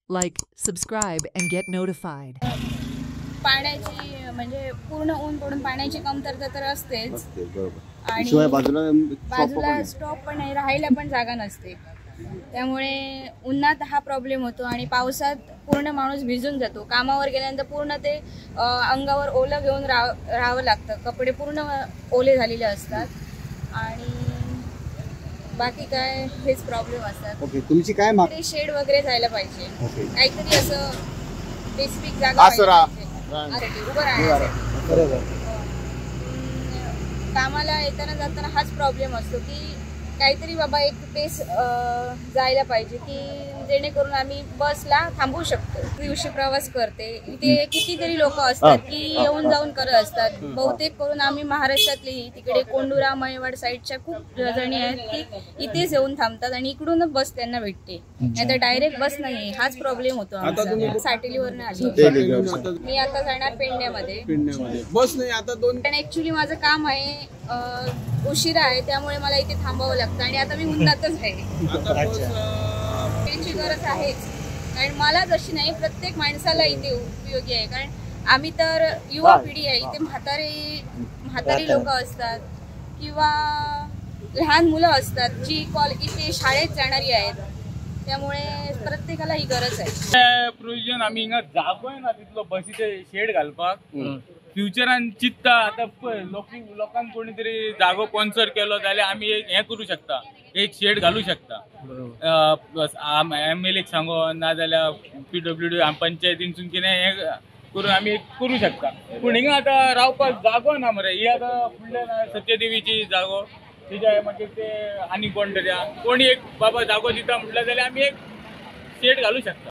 Like, subscribe, and get notified. पाण्याची म्हणजे पूर्ण ऊन पडून पाण्याची कमतरता तर असतेच बरोबर. आणि शिवाय बाजूला बाजूला स्टॉप पण नाही, राहायला पण जागा नसते. त्यामुळे उन्हात हा प्रॉब्लेम होतो आणि पावसात पूर्ण माणूस भिजून जातो. कामावर गेल्यानंतर पूर्ण ते अंगावर ओलं घेऊन राहावं लागतं. कपडे पूर्ण ओले झालेले असतात आणि बाकी काय हेच प्रॉब्लेम असतात. ओके, तुमची काय मागणी? शेड वगैरे जायला पाहिजे, ओके, काहीतरी असं स्पेसिफिक जागा उभं राहण्यासाठी. बरोबर. कामाला येताना जाताना हाच प्रॉब्लेम असतो की काहीतरी बाबा एक पेस जायला पाहिजे की जेणेकरून आम्ही बसला थांबवू शकतो. दिवशी प्रवास करते, इथे कितीतरी लोक असतात की येऊन जाऊन करत असतात. बहुतेक करून आम्ही महाराष्ट्रातली तिकडे कोंडुरा मयवाड साईडच्या खूप जणी आहेत की इथेच येऊन थांबतात आणि इकडूनच बस त्यांना भेटते, नाही तर डायरेक्ट बस नाही. हाच प्रॉब्लेम होतो आमचा. साटेलीवरनं आली मी, आता जाणार पेडण्यामध्ये. बस नाही आता दोन. पण ऍक्च्युली माझं काम आहे, उशिरा आहे, त्यामुळे मला इथे थांबावं लागतं आणि आता मी उन्हातच आहे. ट्रेनची गरज आहेच, कारण मला जशी नाही प्रत्येक माणसाला इथे उपयोगी आहे. कारण आम्ही तर युवा पिढी आहे, इथे म्हातारी लोक असतात किंवा लहान मुलं असतात जी इथे शाळेत जाणारी आहेत. त्यामुळे प्रत्येकाला ही गरज आहे. प्रोविजन आम्ही हिंगा जागोय ना तिथलं बसीचे शेड घालपाक फ्युचरान चित्ता. आता लोकांक कोणीतरी जागो स्पॉन्सर केलो जाल्यार आम्ही एक हे करू शकता, एक शेड घालू शकता. MLA सांगो ना जाल्यार PWD पंचायतींसून कितें हे करून आम्ही करू शकता. पूण हिंगा आता रावपाक जागो ना मरे. ही आता फुडल्या सत्यदेवीची जागो, तिच्या मागीर ते आनी कोण तरी कोणी एक बाबा जागो दिता म्हटल्यार जाल्यार आमी एक शेड घालू शकता.